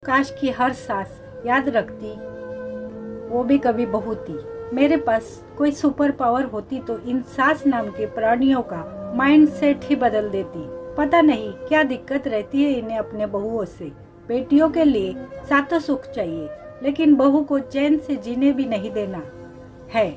काश की हर सास याद रखती, वो भी कभी बहू थी। मेरे पास कोई सुपर पावर होती तो इन सास नाम के प्राणियों का माइंडसेट ही बदल देती। पता नहीं क्या दिक्कत रहती है इन्हें अपने बहुओं से। बेटियों के लिए सातों सुख चाहिए, लेकिन बहू को चैन से जीने भी नहीं देना है।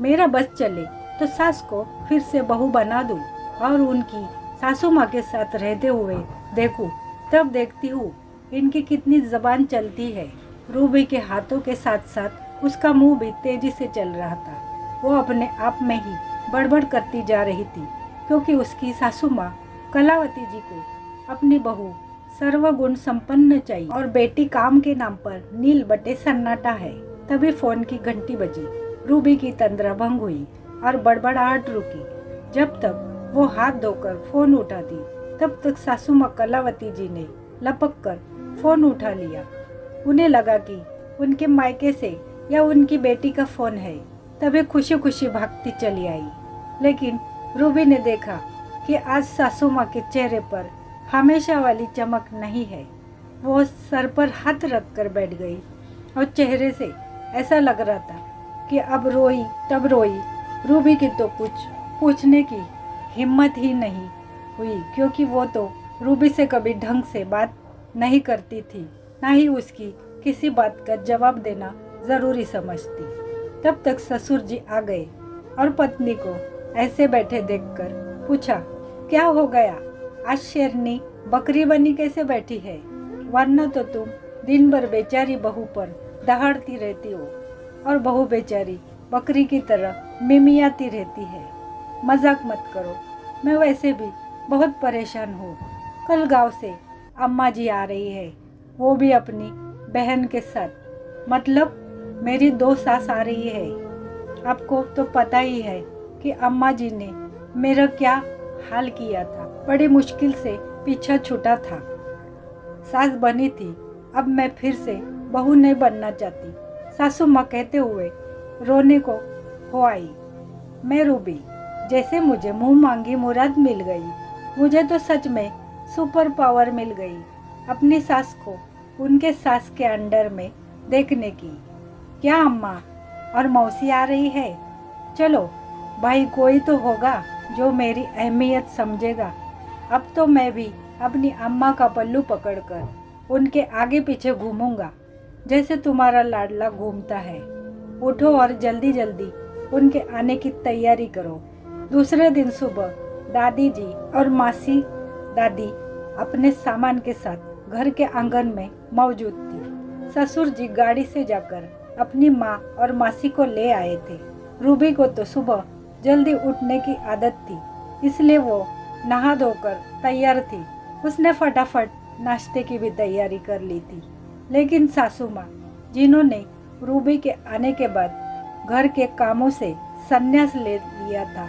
मेरा बस चले तो सास को फिर से बहू बना दूं और उनकी सासू माँ के साथ रहते हुए देखूं, तब देखती हूँ इनकी कितनी जबान चलती है। रूबी के हाथों के साथ साथ उसका मुंह भी तेजी से चल रहा था। वो अपने आप में ही बड़बड़ करती जा रही थी, क्योंकि उसकी सासू माँ कलावती जी को अपनी बहू सर्वगुण संपन्न चाहिए और बेटी काम के नाम पर नील बटे सन्नाटा है। तभी फोन की घंटी बजी। रूबी की तंद्रा भंग हुई और बड़बड़ाहट रुकी। जब तक वो हाथ धोकर फोन उठाती, तब तक सासू माँ कलावती जी ने लपक कर फोन उठा लिया। उन्हें लगा कि उनके मायके से या उनकी बेटी का फोन है, तभी खुशी खुशी भागती चली आई। लेकिन रूबी ने देखा कि आज सासू माँ के चेहरे पर हमेशा वाली चमक नहीं है। वो सर पर हाथ रख कर बैठ गई और चेहरे से ऐसा लग रहा था कि अब रोई तब रोई। रूबी की तो कुछ पूछने की हिम्मत ही नहीं हुई, क्योंकि वो तो रूबी से कभी ढंग से बात नहीं करती थी, ना ही उसकी किसी बात का जवाब देना जरूरी समझती। तब तक ससुर जी आ गए और पत्नी को ऐसे बैठे देखकर पूछा, क्या हो गया? आज शेरनी बकरी बनी कैसे बैठी है? वरना तो तुम दिन भर बेचारी बहू पर दहाड़ती रहती हो और बहू बेचारी बकरी की तरह मिमियाती रहती है। मजाक मत करो, मैं वैसे भी बहुत परेशान हूँ। कल गांव से अम्मा जी आ रही है, वो भी अपनी बहन के साथ। मतलब मेरी 2 सास आ रही है। आपको तो पता ही है कि अम्मा जी ने मेरा क्या हाल किया था। बड़ी मुश्किल से पीछा छूटा था। सास बनी थी, अब मैं फिर से बहू नहीं बनना चाहती, सासू माँ कहते हुए रोने को हो आई। मैं रूबी, जैसे मुझे मुंह मांगी मुराद मिल गई। मुझे तो सच में सुपर पावर मिल गई, अपनी सास को उनके सास के अंडर में देखने की। क्या अम्मा और मौसी आ रही है? चलो भाई, कोई तो होगा जो मेरी अहमियत समझेगा। अब तो मैं भी अपनी अम्मा का पल्लू पकड़कर उनके आगे पीछे घूमूंगा, जैसे तुम्हारा लाडला घूमता है। उठो और जल्दी जल्दी उनके आने की तैयारी करो। दूसरे दिन सुबह दादी जी और मासी दादी अपने सामान के साथ घर के आंगन में मौजूद थी। ससुर जी गाड़ी से जाकर अपनी माँ और मासी को ले आए थे। रूबी को तो सुबह जल्दी उठने की आदत थी, इसलिए वो नहा धोकर तैयार थी। उसने फटाफट नाश्ते की भी तैयारी कर ली थी। लेकिन सासू माँ, जिन्होंने रूबी के आने के बाद घर के कामों से संन्यास ले लिया था,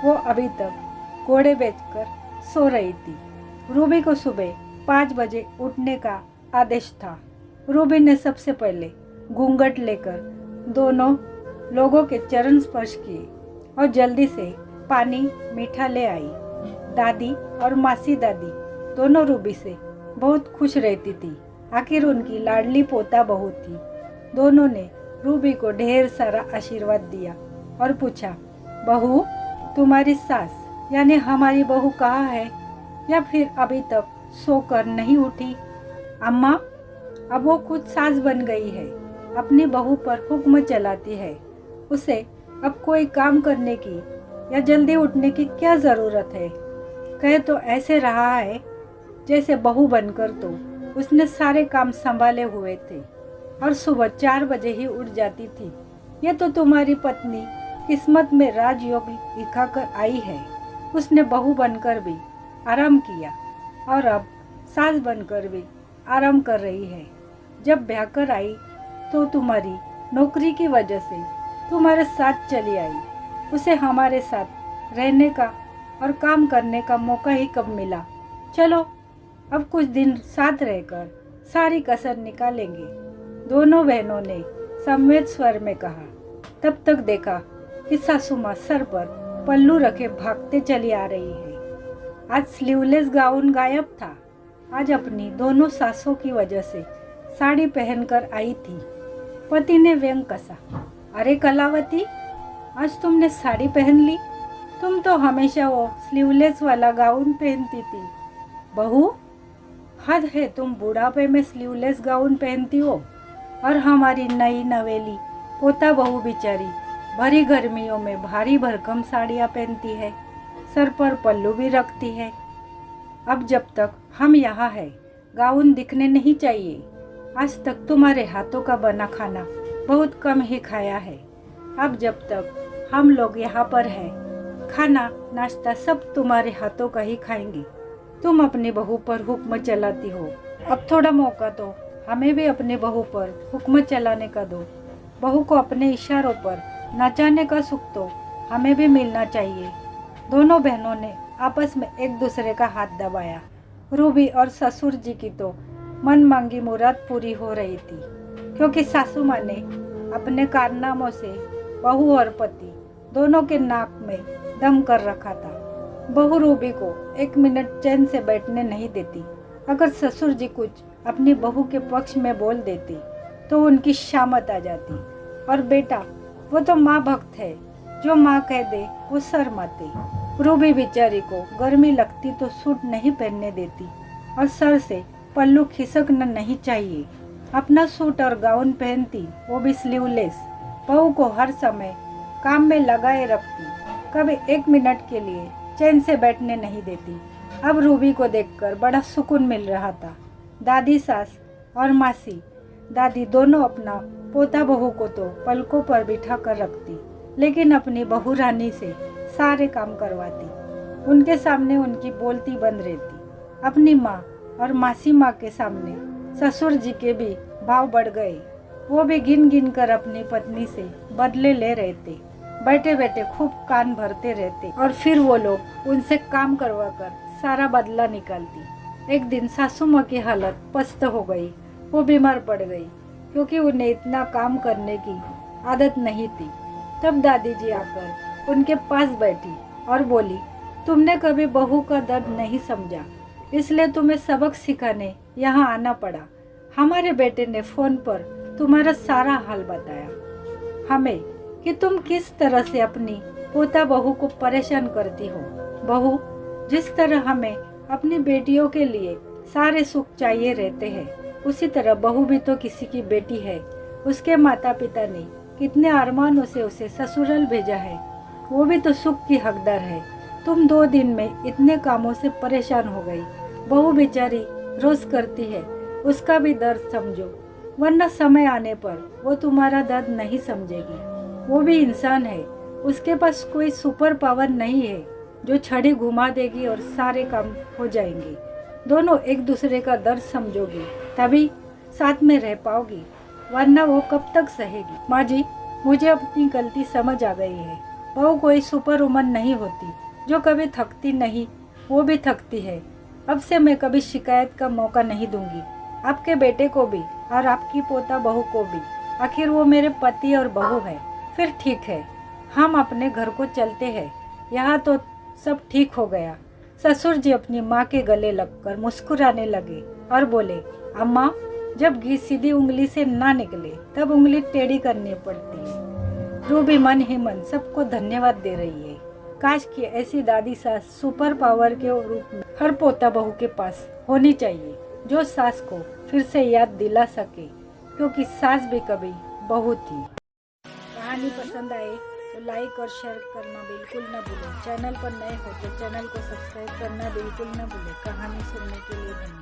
वो अभी तक घोड़े बेचकर सो रही थी। रूबी को सुबह 5 बजे उठने का आदेश था। रूबी ने सबसे पहले घूंघट लेकर दोनों लोगों के चरण स्पर्श किए और जल्दी से पानी मीठा ले आई। दादी और मासी दादी दोनों रूबी से बहुत खुश रहती थी। आखिर उनकी लाडली पोता बहू थी। दोनों ने रूबी को ढेर सारा आशीर्वाद दिया और पूछा, बहू, तुम्हारी सास यानी हमारी बहू कहाँ है, या फिर अभी तक सोकर नहीं उठी? अम्मा, अब वो खुद सास बन गई है, अपनी बहू पर हुक्म चलाती है। उसे अब कोई काम करने की या जल्दी उठने की क्या जरूरत है? कह तो ऐसे रहा है जैसे बहू बनकर तो उसने सारे काम संभाले हुए थे और सुबह 4 बजे ही उठ जाती थी। ये तो तुम्हारी पत्नी किस्मत में राजयोग लिखा कर आई है। उसने बहू बनकर भी आराम किया और अब सास बनकर भी आराम कर रही है। जब ब्याह कर आई तो तुम्हारी नौकरी की वजह से तुम्हारे साथ चली आई। उसे हमारे साथ रहने का और काम करने का मौका ही कब मिला। चलो अब कुछ दिन साथ रहकर सारी कसर निकालेंगे, दोनों बहनों ने संवेद स्वर में कहा। तब तक देखा कि सासू माँ सर पर पल्लू रखे भागते चली आ रही है। आज स्लीवलेस गाउन गायब था। आज अपनी दोनों सासों की वजह से साड़ी पहनकर आई थी। पति ने व्यंग कसा, अरे कलावती, आज तुमने साड़ी पहन ली? तुम तो हमेशा वो स्लीवलेस वाला गाउन पहनती थी। बहू, हद है, तुम बुढ़ापे में स्लीवलेस गाउन पहनती हो और हमारी नई नवेली पोता बहू बेचारी भरी गर्मियों में भारी भरकम साड़ियाँ पहनती है, सर पर पल्लू भी रखती है। अब जब तक हम यहाँ हैं, गाउन दिखने नहीं चाहिए। आज तक तुम्हारे हाथों का बना खाना बहुत कम ही खाया है। अब जब तक हम लोग यहाँ पर हैं, खाना नाश्ता सब तुम्हारे हाथों का ही खाएंगे। तुम अपनी बहू पर हुक्म चलाती हो, अब थोड़ा मौका तो हमें भी अपने बहू पर हुक्म चलाने का दो। बहू को अपने इशारों पर नचाने का सुख तो हमें भी मिलना चाहिए। दोनों बहनों ने आपस में एक दूसरे का हाथ दबाया। रूबी और ससुर जी की तो मन मांगी मुराद पूरी हो रही थी, क्योंकि सासू माँ ने अपने कारनामों से बहू और पति दोनों के नाक में दम कर रखा था। बहू रूबी को एक मिनट चैन से बैठने नहीं देती। अगर ससुर जी कुछ अपनी बहू के पक्ष में बोल देती तो उनकी शामत आ जाती। और बेटा, वो तो माँ भक्त है, जो माँ कह दे वो शर्माते। रूबी बेचारी को गर्मी लगती तो सूट नहीं पहनने देती और सर से पल्लू खिसकना नहीं चाहिए। अपना सूट और गाउन पहनती, वो भी स्लीवलेस। बहू को हर समय काम में लगाए रखती, कभी एक मिनट के लिए चैन से बैठने नहीं देती। अब रूबी को देखकर बड़ा सुकून मिल रहा था। दादी सास और मासी दादी दोनों अपना पोता बहू को तो पलकों पर बिठा कर रखती, लेकिन अपनी बहू रानी से सारे काम करवाती। उनके सामने उनकी बोलती बंद रहती। अपनी माँ और मासी माँ के सामने ससुर जी के भी भाव बढ़ गए। वो भी गिन गिन कर अपनी पत्नी से बदले ले रहे थे। बैठे बैठे खूब कान भरते रहते और फिर वो लोग उनसे काम करवा कर सारा बदला निकालती। एक दिन सासू माँ की हालत पस्त हो गई। वो बीमार पड़ गई, क्योंकि उन्हें इतना काम करने की आदत नहीं थी। तब दादी जी आकर उनके पास बैठी और बोली, तुमने कभी बहू का दर्द नहीं समझा, इसलिए तुम्हें सबक सिखाने यहाँ आना पड़ा। हमारे बेटे ने फोन पर तुम्हारा सारा हाल बताया हमें कि तुम किस तरह से अपनी पोता बहू को परेशान करती हो। बहू, जिस तरह हमें अपनी बेटियों के लिए सारे सुख चाहिए रहते हैं, उसी तरह बहू भी तो किसी की बेटी है। उसके माता पिता ने कितने अरमानों से उसे ससुराल भेजा है, वो भी तो सुख की हकदार है। तुम 2 दिन में इतने कामों से परेशान हो गई। बहू बेचारी रोज करती है, उसका भी दर्द समझो, वरना समय आने पर वो तुम्हारा दर्द नहीं समझेगी। वो भी इंसान है, उसके पास कोई सुपर पावर नहीं है जो छड़ी घुमा देगी और सारे काम हो जाएंगे। दोनों एक दूसरे का दर्द समझोगी, तभी साथ में रह पाओगी, वरना वो कब तक सहेगी। माँ जी, मुझे अपनी गलती समझ आ गई है। बहू कोई सुपर वुमन नहीं होती जो कभी थकती नहीं, वो भी थकती है। अब से मैं कभी शिकायत का मौका नहीं दूंगी, आपके बेटे को भी और आपकी पोता बहू को भी। आखिर वो मेरे पति और बहू है। फिर ठीक है, हम अपने घर को चलते हैं। यहाँ तो सब ठीक हो गया। ससुर जी अपनी माँ के गले लगकर मुस्कुराने लगे और बोले, अम्मा, जब घी सीधी उंगली से ना निकले तब उंगली टेढ़ी करनी पड़ती है। रूबी मन ही मन सबको धन्यवाद दे रही है। काश कि ऐसी दादी सास सुपर पावर के रूप में हर पोता बहू के पास होनी चाहिए, जो सास को फिर से याद दिला सके, क्योंकि सास भी कभी बहू थी। कहानी पसंद आए तो लाइक और शेयर करना बिल्कुल न भूलें। चैनल पर नए हो तो चैनल को सब्सक्राइब करना बिल्कुल न भूलें। कहानी सुनने के लिए धन्यवाद।